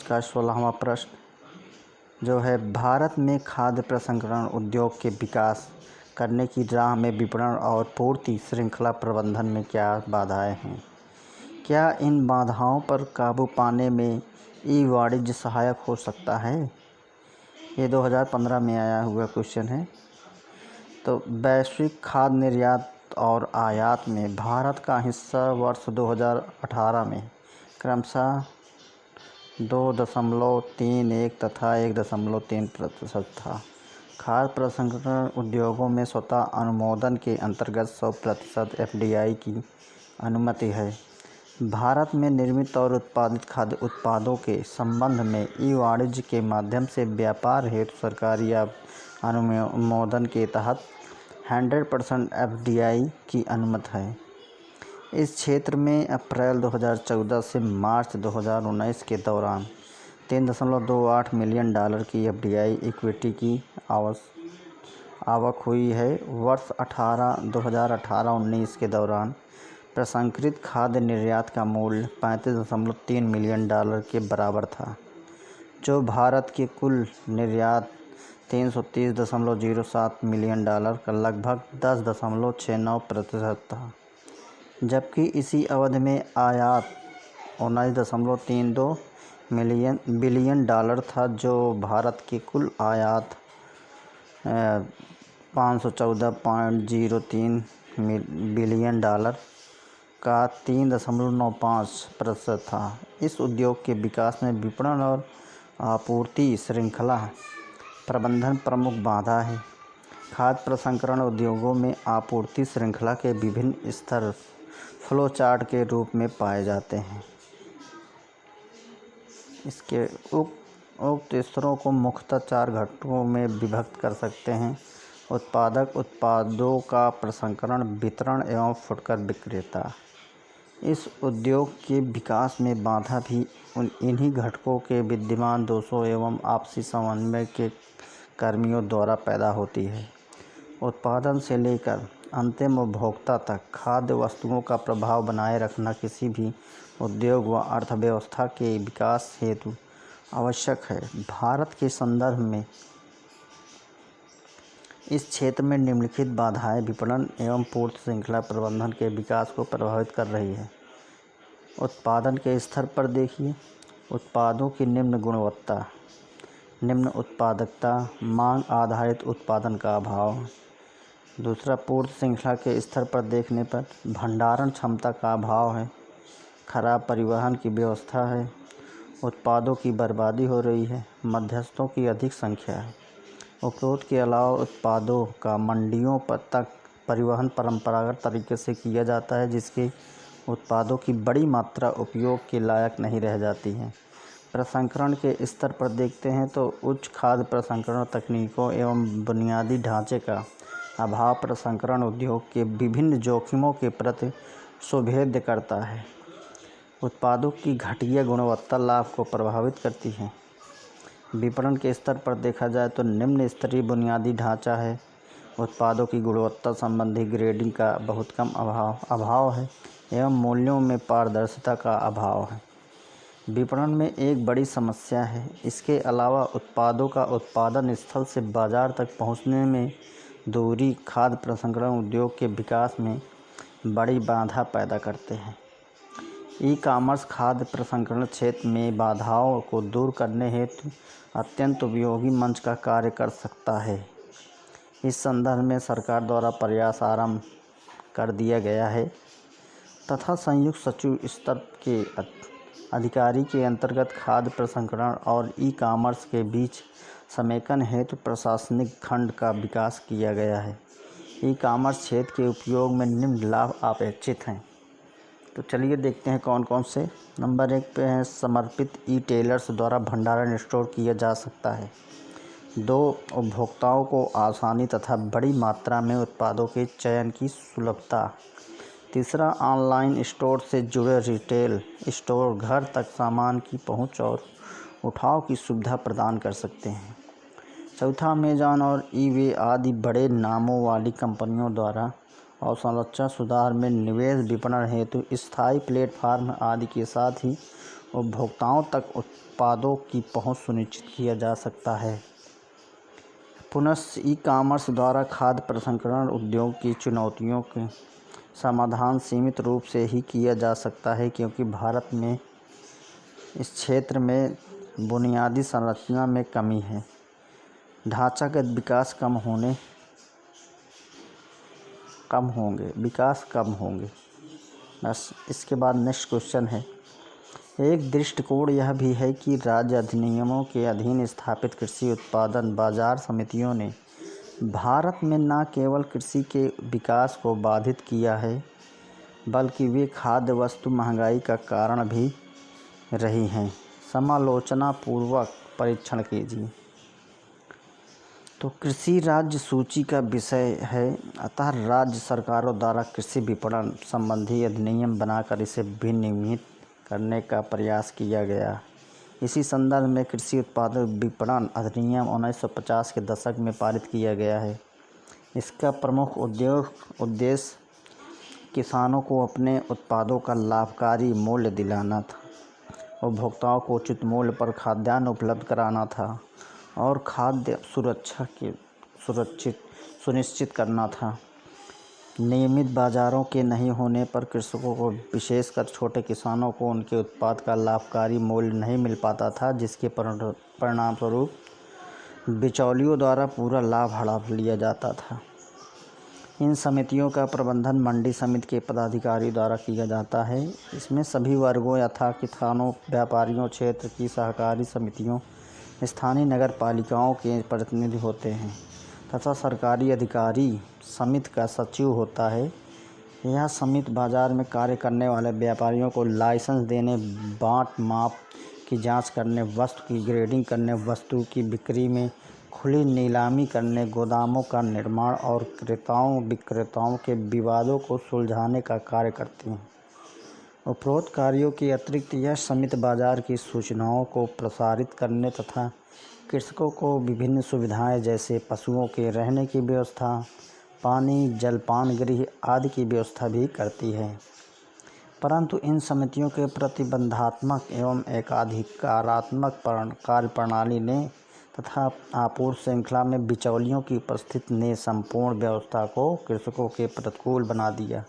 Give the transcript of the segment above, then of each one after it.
का 16वां प्रश्न जो है, भारत में खाद्य प्रसंस्करण उद्योग के विकास करने की राह में विपणन और पूर्ति श्रृंखला प्रबंधन में क्या बाधाएं हैं? क्या इन बाधाओं पर काबू पाने में ई-वाणिज्य सहायक हो सकता है? ये 2015 में आया हुआ क्वेश्चन है। तो वैश्विक खाद्य निर्यात और आयात में भारत का हिस्सा वर्ष 2018 में क्रमशः 2.31 तथा 1.3% था। खाद्य प्रसंस्करण उद्योगों में स्वतः अनुमोदन के अंतर्गत 100% एफडीआई की अनुमति है। भारत में निर्मित और उत्पादित खाद्य उत्पादों के संबंध में ई-वाणिज्य के माध्यम से व्यापार हेतु सरकारी अनुमोदन के तहत 100% एफडीआई की अनुमति है। इस क्षेत्र में अप्रैल 2014 से मार्च 2019 के दौरान $3.28 मिलियन की एफडीआई इक्विटी की आवक हुई है। वर्ष 2018-19 के दौरान प्रसंस्कृत खाद्य निर्यात का मूल्य $35.3 मिलियन के बराबर था, जो भारत के कुल निर्यात $330.07 मिलियन का लगभग 10.69% था, जबकि इसी अवधि में आयात $19.32 बिलियन था, जो भारत के कुल आयात $514.03 बिलियन का 3.95% था। इस उद्योग के विकास में विपणन और आपूर्ति श्रृंखला प्रबंधन प्रमुख बाधा है। खाद्य प्रसंस्करण उद्योगों में आपूर्ति श्रृंखला के विभिन्न स्तर फ्लो चार्ट के रूप में पाए जाते हैं। इसके उक्त स्तरों को मुख्यतः 4 घटकों में विभक्त कर सकते हैं: उत्पादक, उत्पादों का प्रसंस्करण, वितरण एवं फुटकर विक्रेता। इस उद्योग के विकास में बाधा भी इन्हीं घटकों के विद्यमान दोषों एवं आपसी समन्वय के कर्मियों द्वारा पैदा होती है। उत्पादन से लेकर अंतिम उपभोक्ता तक खाद्य वस्तुओं का प्रभाव बनाए रखना किसी भी उद्योग व अर्थव्यवस्था के विकास हेतु आवश्यक है। भारत के संदर्भ में इस क्षेत्र में निम्नलिखित बाधाएं विपणन एवं पूर्ति श्रृंखला प्रबंधन के विकास को प्रभावित कर रही है। उत्पादन के स्तर पर देखिए, उत्पादों की निम्न गुणवत्ता, निम्न उत्पादकता, मांग आधारित उत्पादन का अभाव। दूसरा, पूर्ति श्रृंखला के स्तर पर देखने पर भंडारण क्षमता का अभाव है, खराब परिवहन की व्यवस्था है, उत्पादों की बर्बादी हो रही है, मध्यस्थों की अधिक संख्या है। उपरोक्त के अलावा उत्पादों का मंडियों पर तक परिवहन परंपरागत तरीके से किया जाता है, जिसके उत्पादों की बड़ी मात्रा उपयोग के लायक नहीं रह जाती है। प्रसंस्करण के स्तर पर देखते हैं तो उच्च खाद्य प्रसंस्करण तकनीकों एवं बुनियादी ढांचे का अभाव प्रसंस्करण उद्योग के विभिन्न जोखिमों के प्रति सुभेद्य करता है। उत्पादों की घटिया गुणवत्ता लाभ को प्रभावित करती है। विपणन के स्तर पर देखा जाए तो निम्न स्तरीय बुनियादी ढांचा है, उत्पादों की गुणवत्ता संबंधी ग्रेडिंग का बहुत कम अभाव है एवं मूल्यों में पारदर्शिता का अभाव है। विपणन में एक बड़ी समस्या है। इसके अलावा उत्पादों का उत्पादन स्थल से बाजार तक पहुंचने में दूरी खाद्य प्रसंस्करण उद्योग के विकास में बड़ी बाधा पैदा करते हैं। ई कॉमर्स खाद्य प्रसंस्करण क्षेत्र में बाधाओं को दूर करने हेतु अत्यंत उपयोगी मंच का कार्य कर सकता है। इस संदर्भ में सरकार द्वारा प्रयास आरंभ कर दिया गया है तथा संयुक्त सचिव स्तर के अधिकारी के अंतर्गत खाद्य प्रसंस्करण और ई कॉमर्स के बीच समेकन हेतु प्रशासनिक खंड का विकास किया गया है। ई कॉमर्स क्षेत्र के उपयोग में निम्न लाभ अपेक्षित हैं। तो चलिए देखते हैं कौन कौन से। नंबर 1 पे है समर्पित ई टेलर्स द्वारा भंडारण स्टोर किया जा सकता है। 2, उपभोक्ताओं को आसानी तथा बड़ी मात्रा में उत्पादों के चयन की सुलभता। तीसरा, ऑनलाइन स्टोर से जुड़े रिटेल स्टोर घर तक सामान की पहुंच और उठाव की सुविधा प्रदान कर सकते हैं। चौथा, अमेज़न और ईबे आदि बड़े नामों वाली कंपनियों द्वारा अवसंरचना सुधार में निवेश विपणन हेतु स्थायी प्लेटफार्म आदि के साथ ही उपभोक्ताओं तक उत्पादों की पहुंच सुनिश्चित किया जा सकता है। पुनः ई कॉमर्स द्वारा खाद्य प्रसंस्करण उद्योग की चुनौतियों के समाधान सीमित रूप से ही किया जा सकता है, क्योंकि भारत में इस क्षेत्र में बुनियादी संरचना में कमी है। ढांचागत विकास कम होंगे। बस इसके बाद नेक्स्ट क्वेश्चन है, एक दृष्टिकोण यह भी है कि राज्य अधिनियमों के अधीन स्थापित कृषि उत्पादन बाजार समितियों ने भारत में न केवल कृषि के विकास को बाधित किया है, बल्कि वे खाद्य वस्तु महंगाई का कारण भी रही हैं। समालोचना पूर्वक परीक्षण कीजिए। तो कृषि राज्य सूची का विषय है, अतः राज्य सरकारों द्वारा कृषि विपणन संबंधी अधिनियम बनाकर इसे विनियमित करने का प्रयास किया गया। इसी संदर्भ में कृषि उत्पाद विपणन अधिनियम 1950 के दशक में पारित किया गया है। इसका प्रमुख उद्देश्य किसानों को अपने उत्पादों का लाभकारी मूल्य दिलाना था, उपभोक्ताओं को उचित मूल्य पर खाद्यान्न उपलब्ध कराना था और खाद्य सुरक्षा के सुनिश्चित करना था। नियमित बाज़ारों के नहीं होने पर कृषकों को, विशेषकर छोटे किसानों को, उनके उत्पाद का लाभकारी मूल्य नहीं मिल पाता था, जिसके परिणामस्वरूप बिचौलियों द्वारा पूरा लाभ हड़प लिया जाता था। इन समितियों का प्रबंधन मंडी समिति के पदाधिकारी द्वारा किया जाता है। इसमें सभी वर्गों यथा किसानों, व्यापारियों, क्षेत्र की सहकारी समितियों, स्थानीय नगर पालिकाओं के प्रतिनिधि होते हैं तथा सरकारी अधिकारी समिति का सचिव होता है। यह समिति बाजार में कार्य करने वाले व्यापारियों को लाइसेंस देने, बाट माप की जांच करने, वस्तु की ग्रेडिंग करने, वस्तु की बिक्री में खुली नीलामी करने, गोदामों का निर्माण और क्रेताओं विक्रेताओं के विवादों को सुलझाने का कार्य करती हैं। उपरोक्त कार्यों के अतिरिक्त यह समिति बाजार की सूचनाओं को प्रसारित करने तथा कृषकों को विभिन्न सुविधाएं जैसे पशुओं के रहने की व्यवस्था, पानी, जलपान गृह आदि की व्यवस्था भी करती है। परंतु इन समितियों के प्रतिबंधात्मक एवं एकाधिकारात्मक कार्यप्रणाली ने तथा आपूर्ति श्रृंखला में बिचौलियों की उपस्थिति ने संपूर्ण व्यवस्था को कृषकों के प्रतिकूल बना दिया।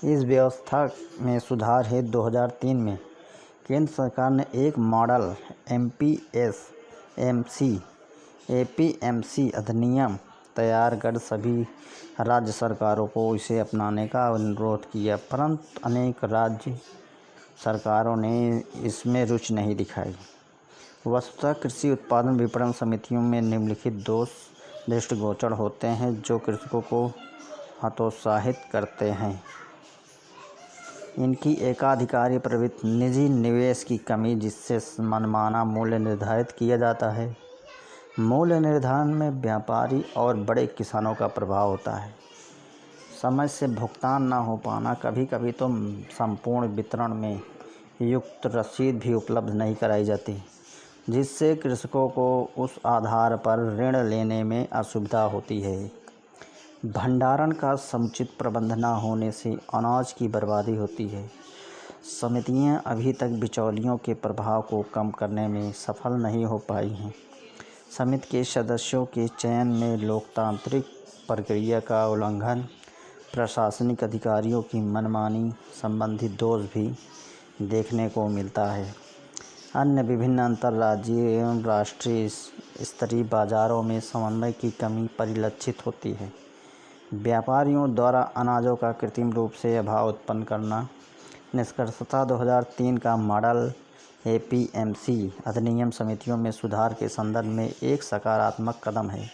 इस व्यवस्था में सुधार हेतु 2003 में केंद्र सरकार ने एक मॉडल एपीएमसी अधिनियम तैयार कर सभी राज्य सरकारों को इसे अपनाने का अनुरोध किया, परंतु अनेक राज्य सरकारों ने इसमें रुचि नहीं दिखाई। वस्तुतः कृषि उत्पादन विपणन समितियों में निम्नलिखित दोष दृष्टिगोचर होते हैं जो कृषकों को हतोत्साहित करते हैं। इनकी एकाधिकारी प्रवृत्ति, निजी निवेश की कमी जिससे मनमाना मूल्य निर्धारित किया जाता है, मूल्य निर्धारण में व्यापारी और बड़े किसानों का प्रभाव होता है, समय से भुगतान न हो पाना, कभी कभी तो संपूर्ण वितरण में युक्त रसीद भी उपलब्ध नहीं कराई जाती, जिससे कृषकों को उस आधार पर ऋण लेने में असुविधा होती है। भंडारण का समुचित प्रबंध न होने से अनाज की बर्बादी होती है। समितियां अभी तक बिचौलियों के प्रभाव को कम करने में सफल नहीं हो पाई हैं। समिति के सदस्यों के चयन में लोकतांत्रिक प्रक्रिया का उल्लंघन, प्रशासनिक अधिकारियों की मनमानी संबंधी दोष भी देखने को मिलता है। अन्य विभिन्न अंतर्राज्यीय एवं राष्ट्रीय स्तरीय बाजारों में समन्वय की कमी परिलक्षित होती है। व्यापारियों द्वारा अनाजों का कृत्रिम रूप से अभाव उत्पन्न करना। निष्कर्षतः 2003 का मॉडल एपीएमसी अधिनियम समितियों में सुधार के संदर्भ में एक सकारात्मक कदम है।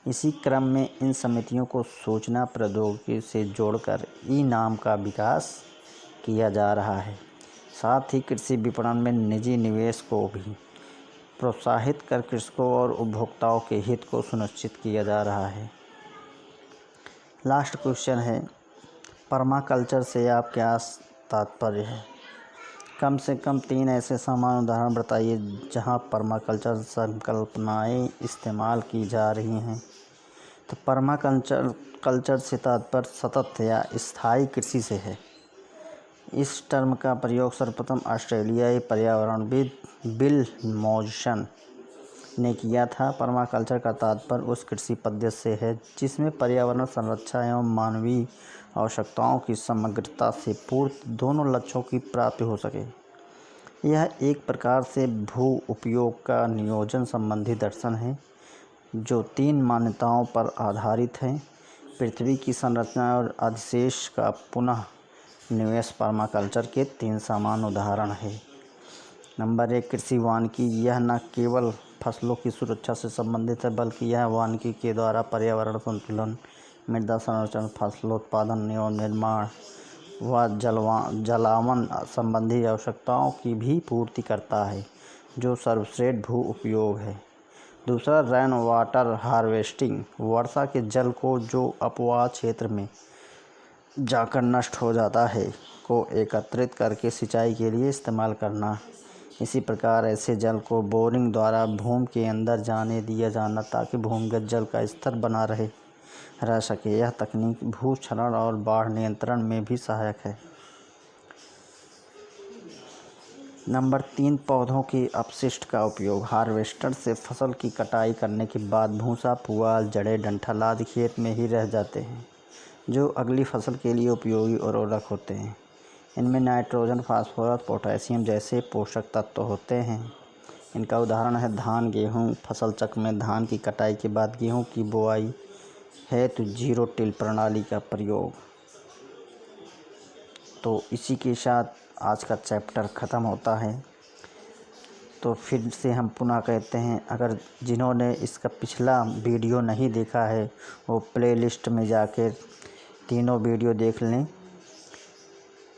इसी क्रम में इन समितियों को सूचना प्रौद्योगिकी से जोड़कर ई-नाम का विकास किया जा रहा है। साथ ही कृषि विपणन में निजी निवेश को भी प्रोत्साहित कर कृषकों और उपभोक्ताओं के हित को सुनिश्चित किया जा रहा है। लास्ट क्वेश्चन है, परमाकल्चर से आप क्या तात्पर्य है? कम से कम 3 ऐसे सामान्य उदाहरण बताइए जहां परमाकल्चर संकल्पनाएं इस्तेमाल की जा रही हैं। तो परमाकल्चर से तात्पर्य सतत या स्थायी कृषि से है। इस टर्म का प्रयोग सर्वप्रथम ऑस्ट्रेलियाई पर्यावरणविद बिल मॉरिसन ने किया था। परमाकल्चर का तात्पर्य उस कृषि पद्धति से है जिसमें पर्यावरण संरक्षण एवं मानवीय आवश्यकताओं की समग्रता से पूर्ति दोनों लक्ष्यों की प्राप्ति हो सके। यह एक प्रकार से भू उपयोग का नियोजन संबंधी दर्शन है जो 3 मान्यताओं पर आधारित है: पृथ्वी की संरचना और अधिशेष का पुनः निवेश परमाकल्चर के 3 सामान्य उदाहरण हैं। नंबर 1, कृषि वानिकी। यह न केवल फसलों की सुरक्षा से संबंधित है बल्कि यह वानिकी के द्वारा पर्यावरण संतुलन, मृदा संरक्षण, फसलोत्पादन एवं निर्माण व जलावन संबंधी आवश्यकताओं की भी पूर्ति करता है, जो सर्वश्रेष्ठ भू उपयोग है। दूसरा, रेन वाटर हार्वेस्टिंग। वर्षा के जल को जो अपवाह क्षेत्र में जाकर नष्ट हो जाता है को एकत्रित करके सिंचाई के लिए इस्तेमाल करना। इसी प्रकार ऐसे जल को बोरिंग द्वारा भूमि के अंदर जाने दिया जाना ताकि भूमिगत जल का स्तर बना रह सके। यह तकनीक भूक्षरण और बाढ़ नियंत्रण में भी सहायक है। नंबर 3, पौधों के अपशिष्ट का उपयोग। हार्वेस्टर से फसल की कटाई करने के बाद भूसा, पुआल, जड़ें, डंठल आदि खेत में ही रह जाते हैं, जो अगली फसल के लिए उपयोगी उर्वरक होते हैं। इनमें नाइट्रोजन, फास्फोरस, पोटेशियम जैसे पोषक तत्व होते हैं। इनका उदाहरण है धान, गेहूँ। फसल चक्र में धान की कटाई के बाद गेहूँ की बुआई है तो 0 टिल प्रणाली का प्रयोग। तो इसी के साथ आज का चैप्टर ख़त्म होता है। तो फिर से हम पुनः कहते हैं, अगर जिन्होंने इसका पिछला वीडियो नहीं देखा है वो प्लेलिस्ट में जाकर तीनों वीडियो देख लें।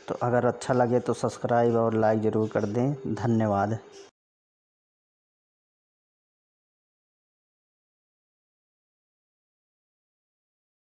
तो अगर अच्छा लगे तो सब्सक्राइब और लाइक ज़रूर कर दें। धन्यवाद।